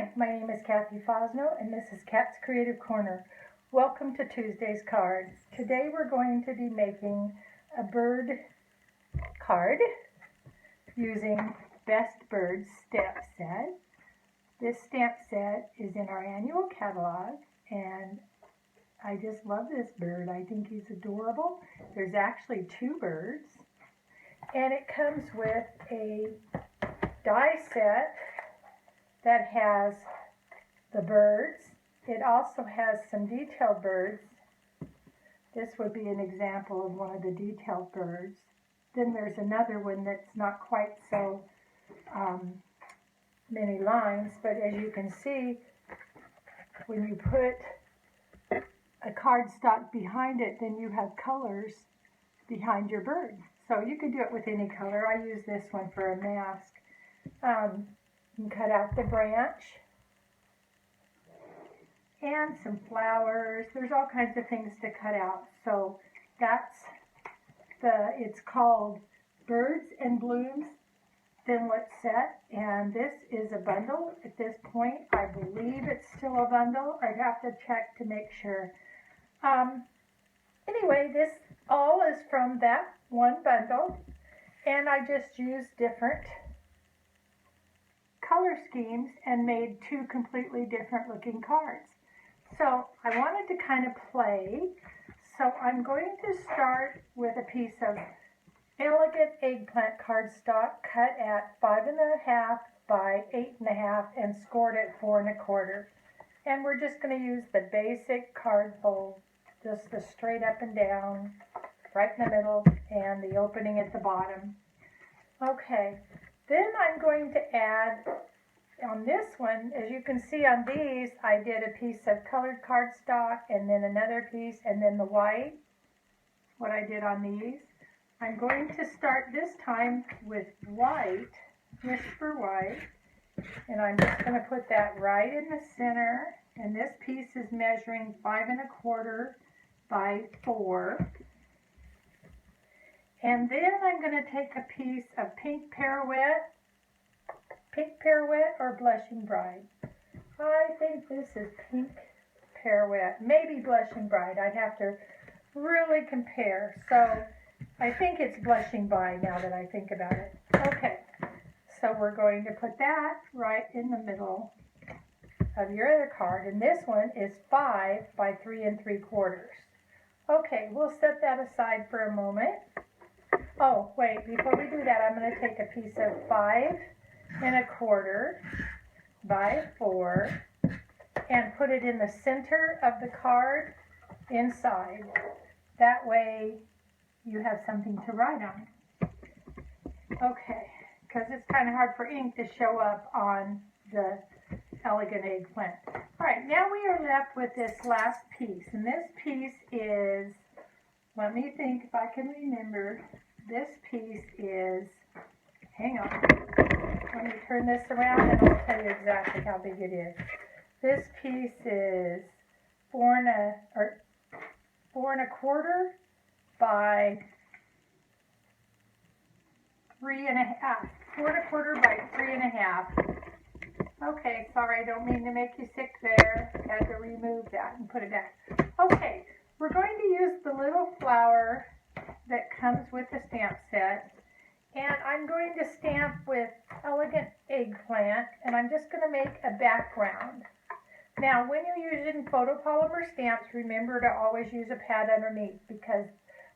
Hi, my name is Kathy Fosno, and this is Kat's Creative Corner. Welcome to Tuesday's cards. Today we're going to be making a bird card using Best Birds stamp set. This stamp set is in our annual catalog, and I just love this bird. I think he's adorable. There's actually two birds, and it comes with a die set that has the birds. It also has some detailed birds. This would be an example of one of the detailed birds. Then there's another one that's not quite so many lines, but as you can see, when you put a cardstock behind it, then you have colors behind your bird. So you could do it with any color. I use this one for a mask. You can cut out the branch and some flowers. There's all kinds of things to cut out. So it's called Birds and Blooms Thinlit Set, and this is a bundle. At this point, I believe it's still a bundle. I'd have to check to make sure. Anyway, this all is from that one bundle, and I just used different color schemes and made two completely different looking cards. So I wanted to kind of play, so I'm going to start with a piece of elegant eggplant cardstock cut at 5.5 by 8.5 and scored at 4 1/4. And we're just going to use the basic card fold, just the straight up and down, right in the middle, and the opening at the bottom. Okay. Then I'm going to add, on this one, as you can see on these, I did a piece of colored cardstock and then another piece and then the white, what I did on these. I'm going to start this time with white, Whisper White, and I'm just going to put that right in the center, and this piece is measuring 5 1/4 by 4. And then I'm going to take a piece of Pink Pirouette or Blushing Bride. I think this is Pink Pirouette, maybe Blushing Bride. I'd have to really compare. So I think it's Blushing Bride now that I think about it. Okay, so we're going to put that right in the middle of your other card, and this one is 5 by 3 3/4. Okay, we'll set that aside for a moment. Oh, wait, before we do that, I'm going to take a piece of 5 1/4 by 4 and put it in the center of the card inside. That way you have something to write on. Okay, because it's kind of hard for ink to show up on the elegant eggplant. All right, now we are left with this last piece, and this piece is, let me think if I can remember, this piece is, hang on, let me turn this around and I'll tell you exactly how big it is. This piece is 4 1/4 by 3 1/2. 4 1/4 by 3 1/2. Okay, sorry, I don't mean to make you sick there. Had to remove that and put it back. Okay, we're going to use the little flower that comes with the stamp set, and I'm going to stamp with Elegant Eggplant, and I'm just going to make a background. Now, when you're using photopolymer stamps, remember to always use a pad underneath, because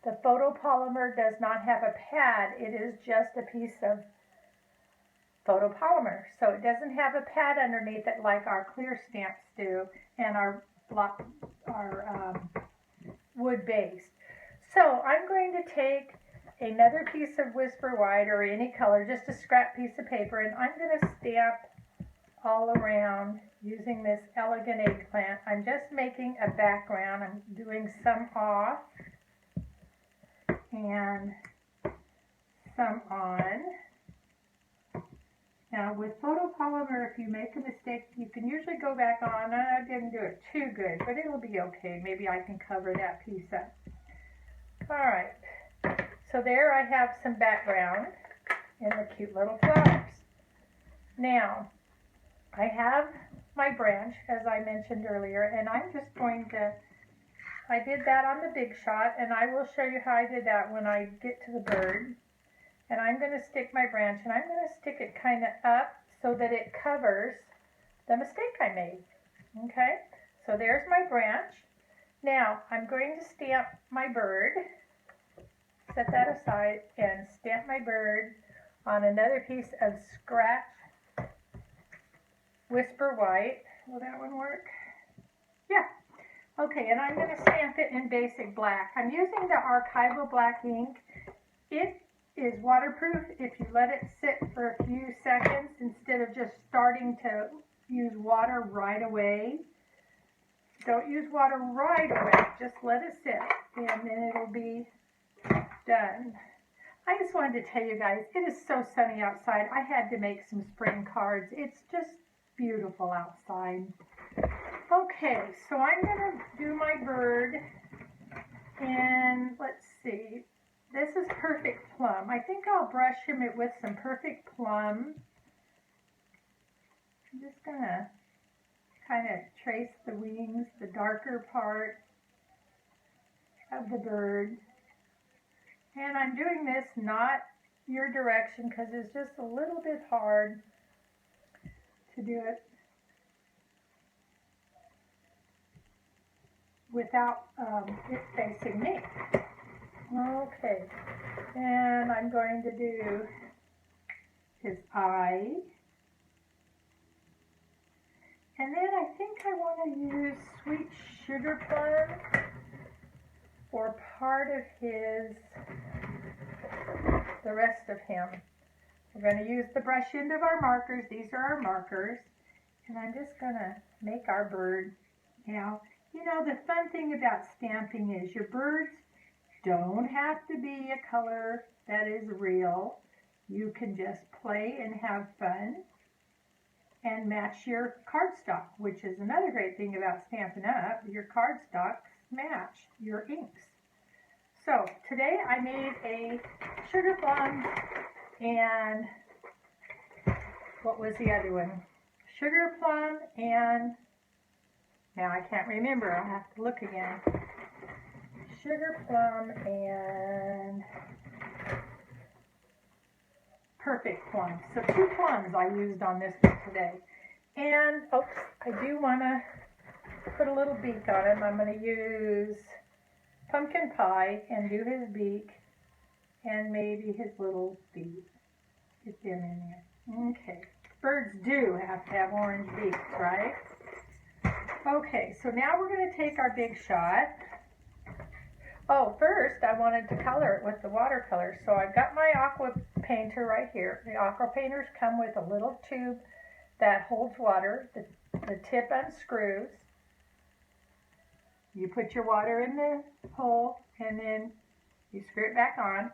the photopolymer does not have a pad. It is just a piece of photopolymer. So it doesn't have a pad underneath it like our clear stamps do and our wood-based. So I'm going to take another piece of Whisper White or any color, just a scrap piece of paper, and I'm going to stamp all around using this Elegant Eggplant. I'm just making a background. I'm doing some off and some on. Now with photopolymer, if you make a mistake, you can usually go back on. I didn't do it too good, but it'll be okay. Maybe I can cover that piece up. All right, so there I have some background and the cute little flowers. Now, I have my branch, as I mentioned earlier, and I'm just going to, I did that on the Big Shot, and I will show you how I did that when I get to the bird. And I'm going to stick my branch, and I'm going to stick it kind of up so that it covers the mistake I made. Okay, so there's my branch. Now I'm going to stamp my bird, set that aside, and stamp my bird on another piece of scratch Whisper White. Will that one work? Yeah. Okay, and I'm going to stamp it in basic black. I'm using the Archival black ink. It is waterproof if you let it sit for a few seconds instead of just starting to use water right away. Don't use water right away, just let it sit and then it'll be done. I just wanted to tell you guys, it is so sunny outside. I had to make some spring cards. It's just beautiful outside. Okay, so I'm going to do my bird, and let's see. This is Perfect Plum. I think I'll brush him with some Perfect Plum. I'm just going to kind of trace the wings, the darker part of the bird. And I'm doing this not your direction because it's just a little bit hard to do it without it facing me. Okay, and I'm going to do his eye. And then I think I want to use Sweet Sugar Plum for part of the rest of him. We're going to use the brush end of our markers. These are our markers. And I'm just going to make our bird. Now, you know, the fun thing about stamping is your birds don't have to be a color that is real. You can just play and have fun and match your cardstock, which is another great thing about Stampin' Up. Your cardstocks match your inks. So today I made a sugar plum and what was the other one? Sugar plum and, now I can't remember, I'll have to look again. Sugar plum and Perfect Plum. So 2 plums I used on this one today. And, oops, I do want to put a little beak on him. I'm going to use Pumpkin Pie and do his beak and maybe his little feet. Get them in there. Okay. Birds do have to have orange beaks, right? Okay, so now we're going to take our Big Shot. Oh, first I wanted to color it with the watercolor. So I've got my aqua painter right here. The aqua painters come with a little tube that holds water. The tip unscrews. You put your water in the hole and then you screw it back on.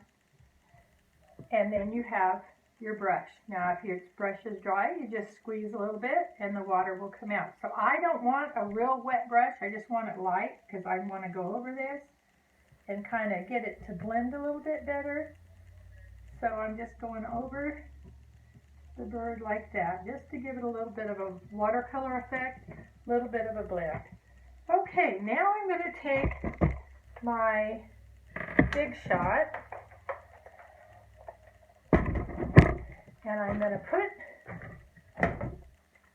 And then you have your brush. Now if your brush is dry, you just squeeze a little bit and the water will come out. So I don't want a real wet brush. I just want it light because I want to go over this and kind of get it to blend a little bit better. So I'm just going over the bird like that, just to give it a little bit of a watercolor effect, a little bit of a blend. Okay, now I'm going to take my Big Shot and I'm going to put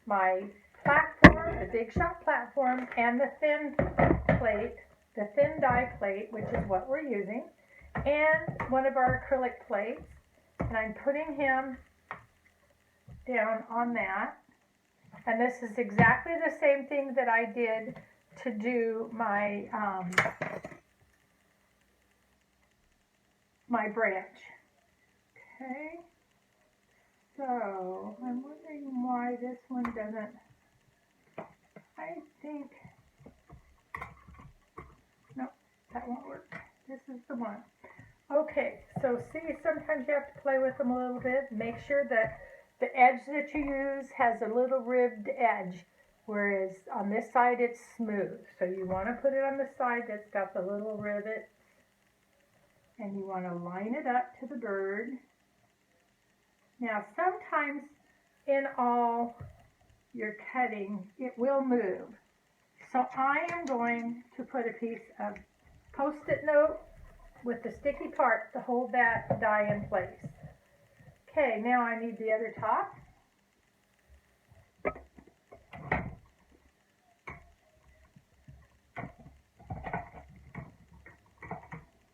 my platform, the Big Shot platform, and the thin plate, the thin die plate, which is what we're using, and one of our acrylic plates, and I'm putting him down on that. And this is exactly the same thing that I did to do my my branch. Okay, so I'm wondering why this one doesn't, I think, nope, that won't work. This is the one. Okay, so see, sometimes you have to play with them a little bit. Make sure that the edge that you use has a little ribbed edge, whereas on this side it's smooth. So you want to put it on the side that's got the little rivet, and you want to line it up to the bird. Now sometimes in all you're cutting, it will move. So I am going to put a piece of Post-it note with the sticky part to hold that die in place. Okay, now I need the other top.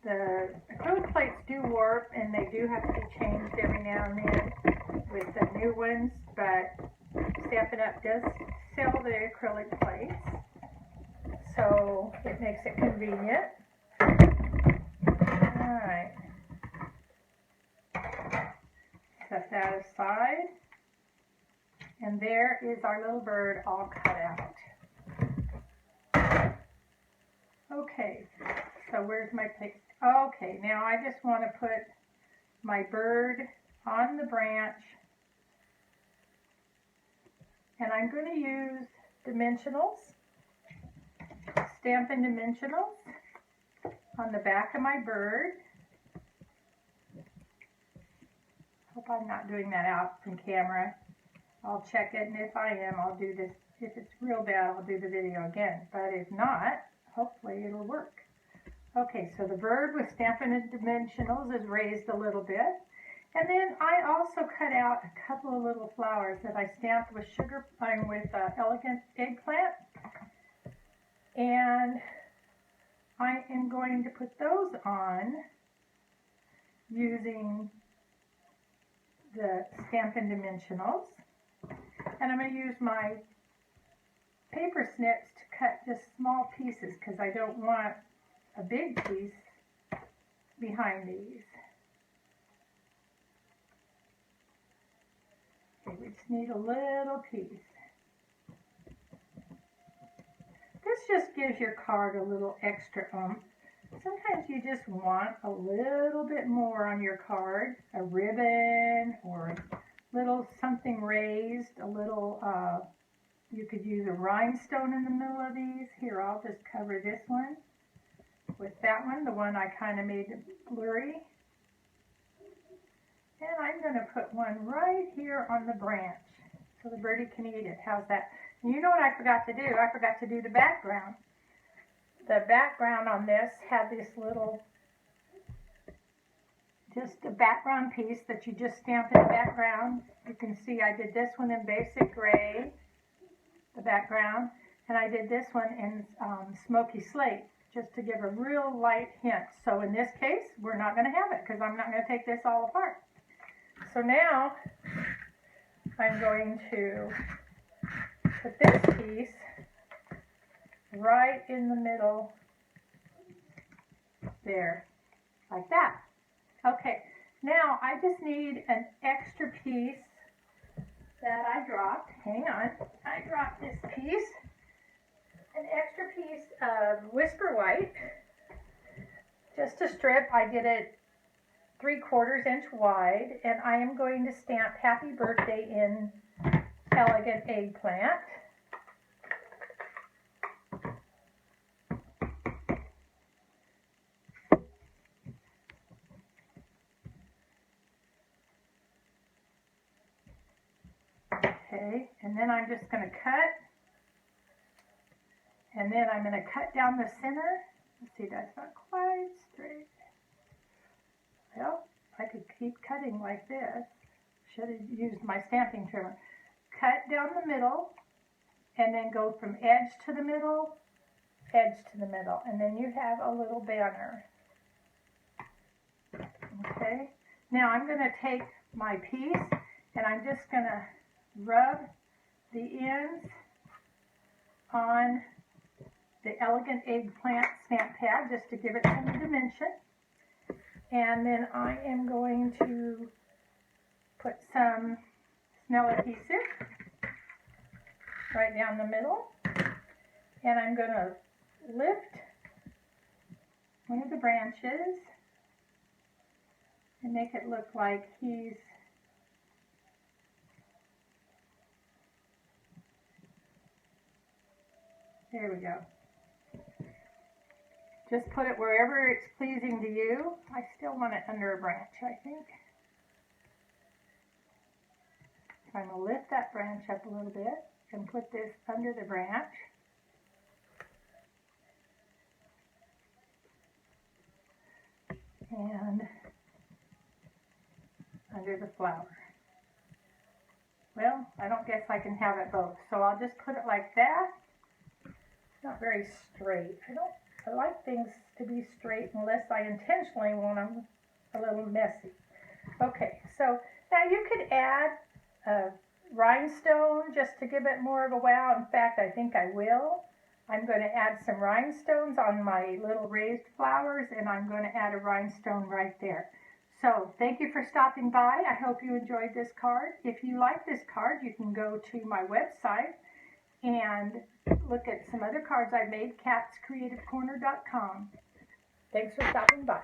The acrylic plates do warp and they do have to be changed every now and then with the new ones, but Stampin' Up! Does sell the acrylic plates, so it makes it convenient. Alright, set that aside, and there is our little bird all cut out. Okay, so where's my paste? Okay, now I just want to put my bird on the branch, and I'm going to use dimensionals, Stampin' Dimensionals on the back of my bird. Hope I'm not doing that out from camera. I'll check it, and if I am, I'll do this. If it's real bad, I'll do the video again, but if not, hopefully it'll work. Okay, so the bird with Stampin' Dimensionals is raised a little bit. And then I also cut out a couple of little flowers that I stamped with Elegant Eggplant. And I am going to put those on using the Stampin' Dimensionals. And I'm going to use my paper snips to cut just small pieces because I don't want a big piece behind these. Okay, we just need a little piece. This just gives your card a little extra oomph. Sometimes you just want a little bit more on your card, a ribbon or a little something raised, a little, you could use a rhinestone in the middle of these. Here, I'll just cover this one with that one, the one I kind of made blurry. And I'm going to put one right here on the branch so the birdie can eat it. How's that? And you know what I forgot to do? I forgot to do the background. The background on this had this little, just a background piece that you just stamp in the background. You can see I did this one in basic gray, the background, and I did this one in smoky slate, just to give a real light hint. So in this case, we're not going to have it because I'm not going to take this all apart. So now I'm going to put this piece right in the middle there, like that. Okay, now I just need an extra piece that I dropped. Hang on, I dropped this piece. An extra piece of Whisper White, just a strip. I did it 3/4 inch wide, and I am going to stamp Happy Birthday in Elegant Eggplant. Okay, and then I'm just going to cut. And then I'm going to cut down the center. Let's see, that's not quite straight. Well, I could keep cutting like this. Should have used my stamping trimmer. Cut down the middle, and then go from edge to the middle, edge to the middle. And then you have a little banner. Okay, now I'm going to take my piece, and I'm just going to rub the ends on the Elegant Eggplant stamp pad just to give it some dimension. And then I am going to put some Snell adhesive right down the middle. And I'm going to lift one of the branches and make it look like he's there we go. Just put it wherever it's pleasing to you. I still want it under a branch, I think. So I'm going to lift that branch up a little bit. and put this under the branch. And under the flower. Well, I don't guess I can have it both, so I'll just put it like that. It's not very straight. I like things to be straight unless I intentionally want them a little messy. Okay, so now you could add a rhinestone just to give it more of a wow. In fact, I think I will. I'm going to add some rhinestones on my little raised flowers, and I'm going to add a rhinestone right there. So thank you for stopping by. I hope you enjoyed this card. If you like this card, you can go to my website and look at some other cards I've made, catscreativecorner.com. Thanks for stopping by.